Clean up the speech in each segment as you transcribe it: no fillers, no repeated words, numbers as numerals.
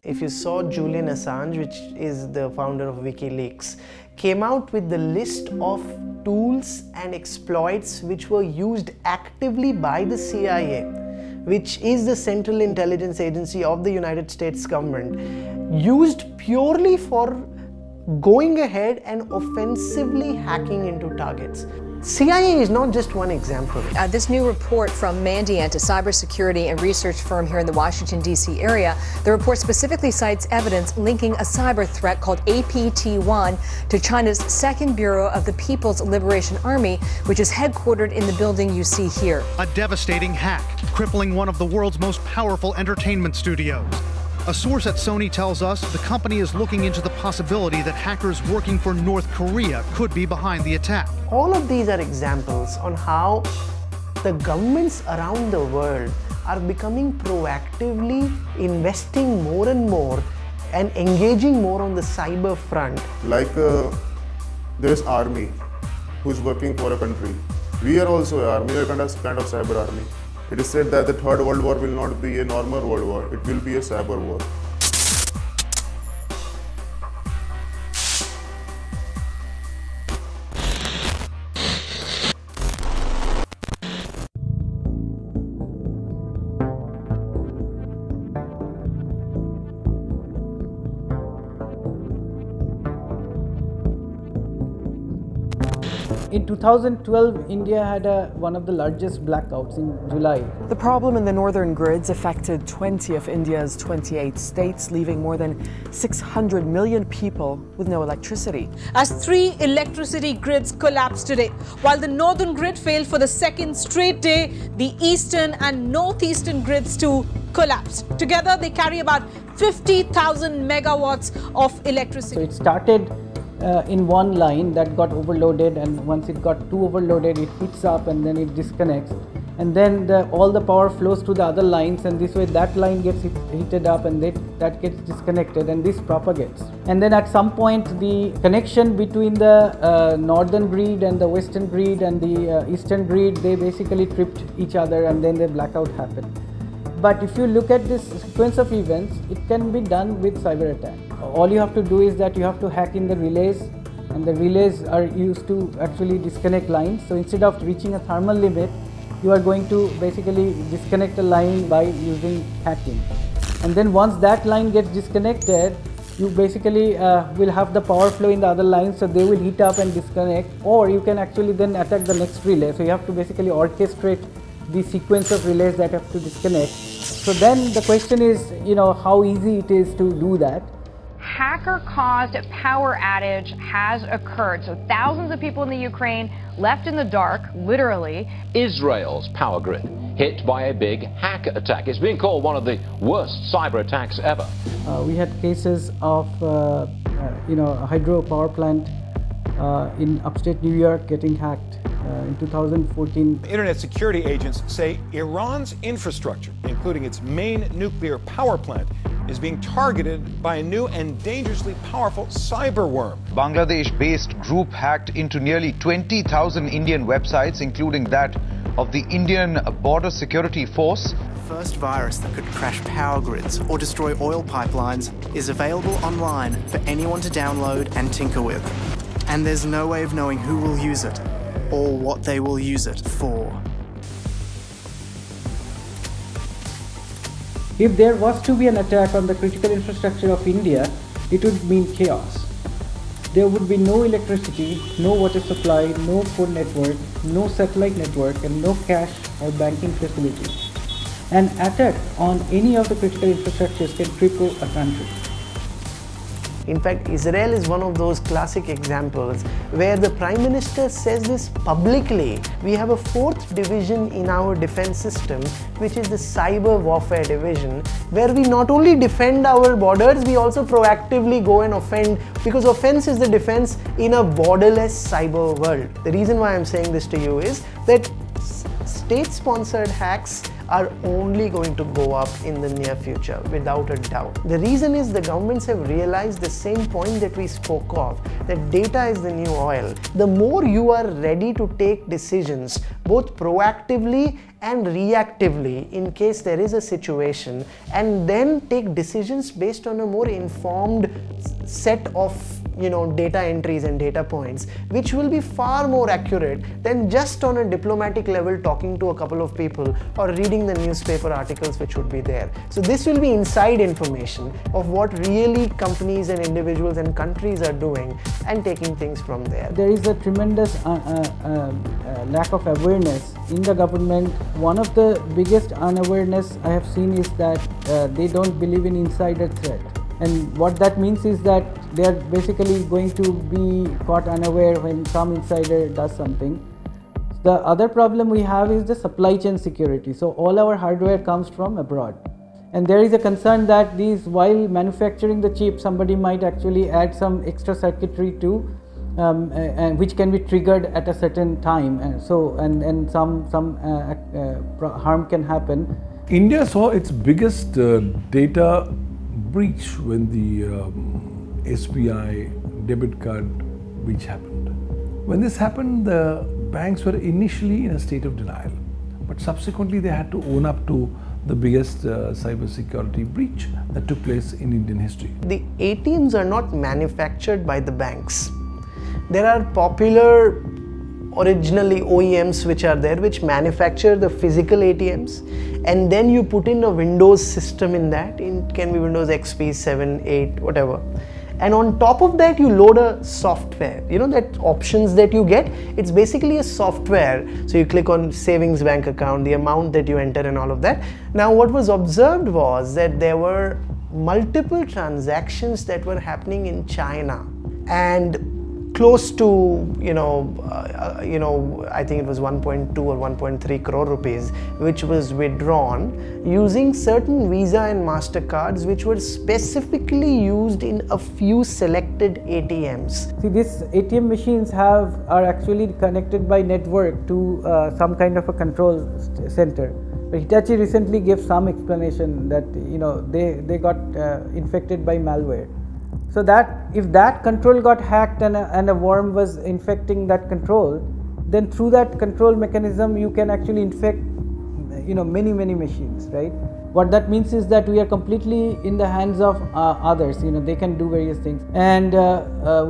If you saw, Julian Assange, which is the founder of WikiLeaks, came out with the list of tools and exploits which were used actively by the CIA, which is the Central Intelligence Agency of the United States government, used purely for going ahead and offensively hacking into targets. CIA is not just one example. This new report from Mandiant, a cybersecurity and research firm here in the Washington, D.C. area, the report specifically cites evidence linking a cyber threat called APT-1 to China's Second Bureau of the People's Liberation Army, which is headquartered in the building you see here. A devastating hack, crippling one of the world's most powerful entertainment studios. A source at Sony tells us the company is looking into the possibility that hackers working for North Korea could be behind the attack. All of these are examples on how the governments around the world are becoming proactively investing more and more and engaging more on the cyber front. Like there is army who's working for a country. We are also an army, a kind of cyber army. It is said that the Third World War will not be a normal world war, it will be a cyber war. In 2012, India had one of the largest blackouts in July. The problem in the northern grids affected 20 of India's 28 states, leaving more than 600 million people with no electricity. As 3 electricity grids collapsed today. While the northern grid failed for the second straight day, the eastern and northeastern grids too collapsed. Together, they carry about 50,000 megawatts of electricity. So it started in one line that got overloaded, and once it got too overloaded, it heats up and then it disconnects, and then all the power flows to the other lines, and this way that line gets heated up and that gets disconnected, and this propagates. And then at some point the connection between the northern grid and the western grid and the eastern grid, they basically tripped each other, and then the blackout happened. But if you look at this sequence of events, it can be done with cyber attack. All you have to do is that you have to hack in the relays, and the relays are used to actually disconnect lines. So instead of reaching a thermal limit, you are going to basically disconnect a line by using hacking. And then once that line gets disconnected, you basically will have the power flow in the other lines, so they will heat up and disconnect, or you can actually then attack the next relay. So you have to basically orchestrate the sequence of relays that have to disconnect. So then the question is, how easy it is to do that. Hacker-caused power outage has occurred. So thousands of people in the Ukraine left in the dark, literally. Israel's power grid hit by a big hack attack. It's being called one of the worst cyber attacks ever. We had cases of, a hydropower plant in upstate New York getting hacked. In 2014. Internet security agents say Iran's infrastructure, including its main nuclear power plant, is being targeted by a new and dangerously powerful cyber worm. Bangladesh-based group hacked into nearly 20,000 Indian websites, including that of the Indian Border Security Force. The first virus that could crash power grids or destroy oil pipelines is available online for anyone to download and tinker with. And there's no way of knowing who will use it or what they will use it for. If there was to be an attack on the critical infrastructure of India, it would mean chaos. There would be no electricity, no water supply, no phone network, no satellite network, and no cash or banking facilities. An attack on any of the critical infrastructures can cripple a country. In fact, Israel is one of those classic examples where the Prime Minister says this publicly. We have a 4th division in our defense system, which is the Cyber Warfare Division, where we not only defend our borders, we also proactively go and offend, because offense is the defense in a borderless cyber world. The reason why I'm saying this to you is that state-sponsored hacks are only going to go up in the near future, without a doubt. The reason is the governments have realized the same point that we spoke of, that data is the new oil. The more you are ready to take decisions, both proactively and reactively in case there is a situation, and then take decisions based on a more informed set of data entries and data points, which will be far more accurate than just on a diplomatic level talking to a couple of people or reading the newspaper articles which would be there. So this will be inside information of what really companies and individuals and countries are doing and taking things from there. There is a tremendous lack of awareness in the government. One of the biggest unawareness I have seen is that they don't believe in insider threat. And what that means is that they are basically going to be caught unaware when some insider does something. The other problem we have is the supply chain security. So all our hardware comes from abroad. And there is a concern that while manufacturing the chip, somebody might actually add some extra circuitry to, which can be triggered at a certain time. And some harm can happen. India saw its biggest data breach when the SBI debit card breach happened. When this happened, the banks were initially in a state of denial, but subsequently they had to own up to the biggest cybersecurity breach that took place in Indian history. The ATMs are not manufactured by the banks. There are popular originally OEMs which are there, which manufacture the physical ATMs, and then you put in a Windows system in that. It can be Windows XP, 7, 8, whatever. And on top of that, you load a software. That options that you get, it's basically a software. So you click on savings bank account, the amount that you enter and all of that. Now what was observed was that there were multiple transactions that were happening in China, and close to, I think it was 1.2 or 1.3 crore rupees, which was withdrawn using certain Visa and MasterCards, which were specifically used in a few selected ATMs. See, these ATM machines are actually connected by network to some kind of a control center. But Hitachi recently gave some explanation that, they got infected by malware. So that if that control got hacked and a worm was infecting that control, then through that control mechanism you can actually infect many machines, right? What that means is that we are completely in the hands of others. They can do various things, and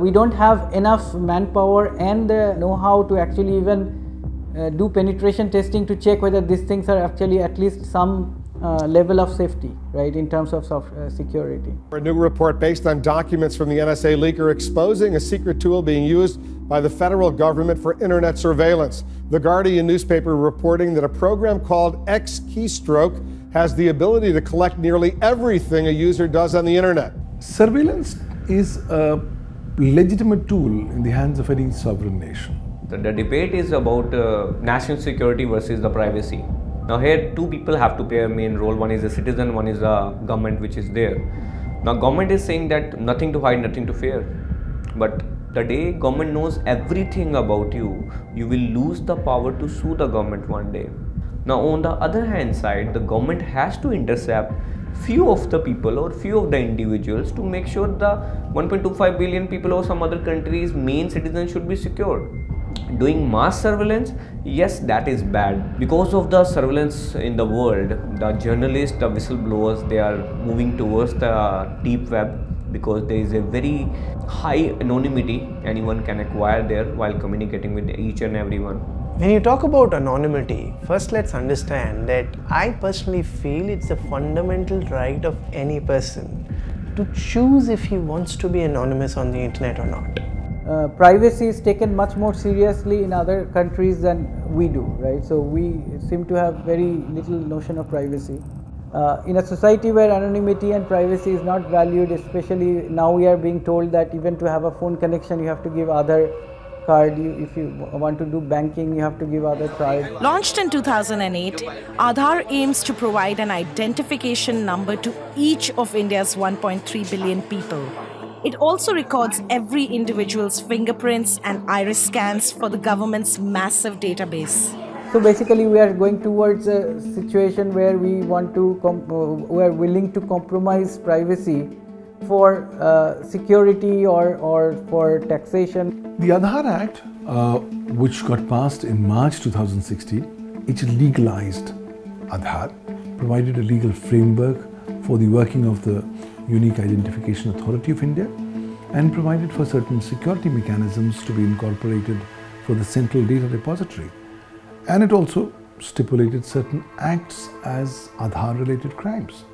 we don't have enough manpower and the know-how to actually even do penetration testing to check whether these things are actually at least some level of safety, right, in terms of security. A new report based on documents from the NSA leaker exposing a secret tool being used by the federal government for internet surveillance. The Guardian newspaper reporting that a program called X Keystroke has the ability to collect nearly everything a user does on the internet. Surveillance is a legitimate tool in the hands of any sovereign nation. The debate is about national security versus the privacy. Now here two people have to play a main role. One is the citizen, one is the government which is there. Now government is saying that nothing to hide, nothing to fear. But the day government knows everything about you, you will lose the power to sue the government one day. Now on the other hand side, the government has to intercept few of the people or few of the individuals to make sure the 1.25 billion people or some other countries' main citizens should be secured. Doing mass surveillance, yes, that is bad. Because of the surveillance in the world, the journalists, the whistleblowers, they are moving towards the deep web because there is a very high anonymity anyone can acquire there while communicating with each and everyone. When you talk about anonymity, first let's understand that I personally feel it's a fundamental right of any person to choose if he wants to be anonymous on the internet or not. Privacy is taken much more seriously in other countries than we do, right? So we seem to have very little notion of privacy. In a society where anonymity and privacy is not valued, especially now we are being told that even to have a phone connection you have to give Aadhaar card. If you want to do banking, you have to give Aadhaar card. Launched in 2008, Aadhaar aims to provide an identification number to each of India's 1.3 billion people. It also records every individual's fingerprints and iris scans for the government's massive database. So basically we are going towards a situation where we want to, we are willing to compromise privacy for security or for taxation. The Aadhaar Act, which got passed in March 2016, it legalized Aadhaar, provided a legal framework for the working of the Unique Identification Authority of India, and provided for certain security mechanisms to be incorporated for the central data repository. And it also stipulated certain acts as Aadhaar-related crimes.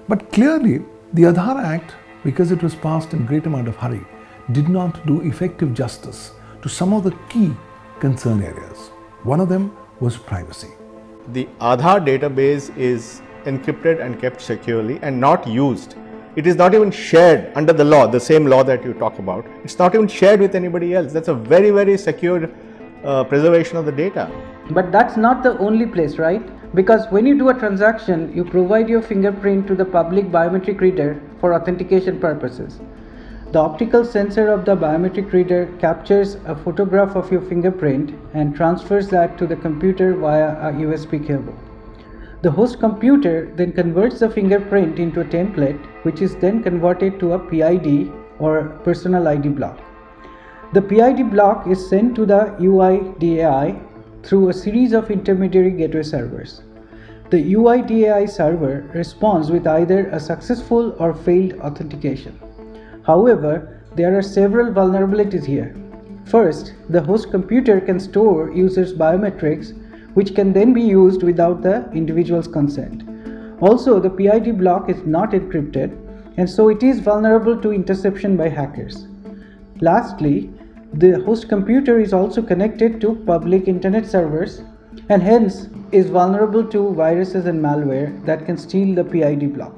But clearly, the Aadhaar Act, because it was passed in great amount of hurry, did not do effective justice to some of the key concern areas. One of them was privacy. The Aadhaar database is encrypted and kept securely and not used. It is not even shared under the law, the same law that you talk about. It's not even shared with anybody else. That's a very, very secure preservation of the data. But that's not the only place, right? Because when you do a transaction, you provide your fingerprint to the public biometric reader for authentication purposes. The optical sensor of the biometric reader captures a photograph of your fingerprint and transfers that to the computer via a USB cable. The host computer then converts the fingerprint into a template, which is then converted to a PID or personal ID block. The PID block is sent to the UIDAI through a series of intermediary gateway servers. The UIDAI server responds with either a successful or failed authentication. However, there are several vulnerabilities here. First, the host computer can store users' biometrics, which can then be used without the individual's consent. Also, the PID block is not encrypted, and so it is vulnerable to interception by hackers. Lastly, the host computer is also connected to public internet servers and hence is vulnerable to viruses and malware that can steal the PID block.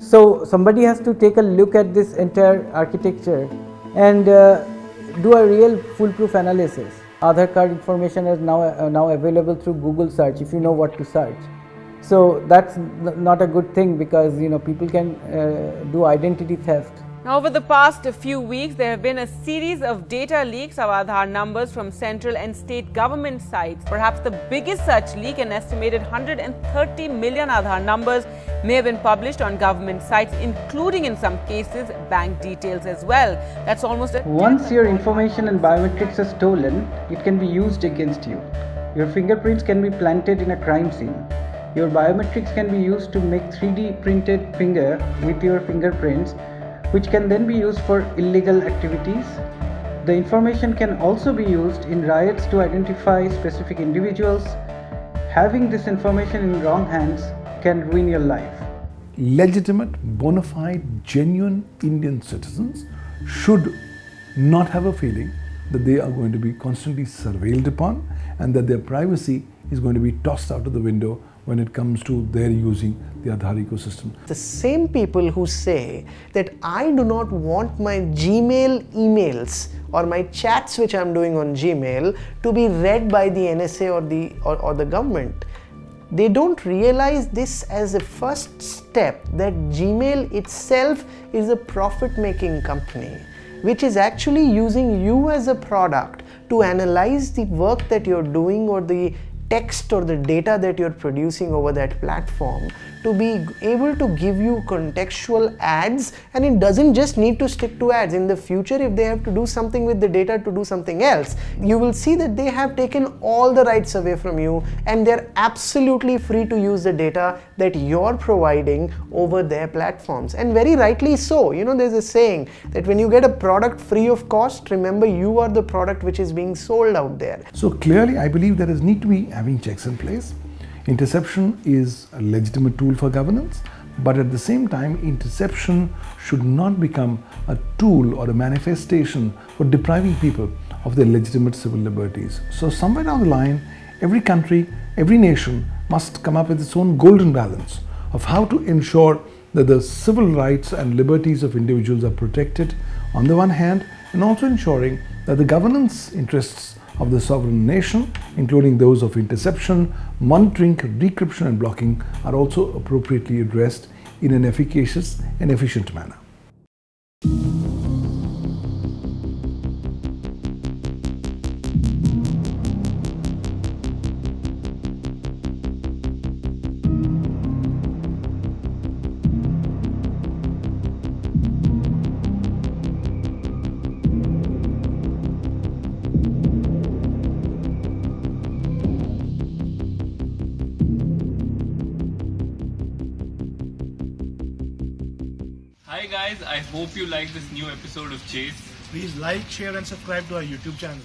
So somebody has to take a look at this entire architecture and do a real foolproof analysis. Aadhaar card information is now available through Google search if you know what to search. So that's not a good thing because people can do identity theft. Now, over the past few weeks, there have been a series of data leaks of Aadhaar numbers from central and state government sites. Perhaps the biggest such leak, an estimated 130 million Aadhaar numbers, may have been published on government sites, including in some cases bank details as well. That's almost Once your information and biometrics are stolen, it can be used against you. Your fingerprints can be planted in a crime scene. Your biometrics can be used to make 3D printed finger with your fingerprints, which can then be used for illegal activities. The information can also be used in riots to identify specific individuals. Having this information in wrong hands can ruin your life. Legitimate, bona fide, genuine Indian citizens should not have a feeling that they are going to be constantly surveilled upon and that their privacy is going to be tossed out of the window when it comes to their using the Aadhaar ecosystem. The same people who say that I do not want my Gmail emails or my chats which I am doing on Gmail to be read by the NSA or the government. They don't realize this as a first step that Gmail itself is a profit-making company which is actually using you as a product to analyze the work that you're doing or the text or the data that you're producing over that platform to be able to give you contextual ads, and it doesn't just need to stick to ads. In the future, if they have to do something with the data to do something else, you will see that they have taken all the rights away from you and they're absolutely free to use the data that you're providing over their platforms. And very rightly so. There's a saying that when you get a product free of cost, remember you are the product which is being sold out there. So clearly I believe there is need to be having checks in place. Interception is a legitimate tool for governance, but at the same time, interception should not become a tool or a manifestation for depriving people of their legitimate civil liberties. So somewhere down the line, every country, every nation must come up with its own golden balance of how to ensure that the civil rights and liberties of individuals are protected on the one hand, and also ensuring that the governance interests of the sovereign nation, including those of interception, monitoring, decryption and blocking, are also appropriately addressed in an efficacious and efficient manner. Hi guys, I hope you like this new episode of Chase. Please like, share and subscribe to our YouTube channel.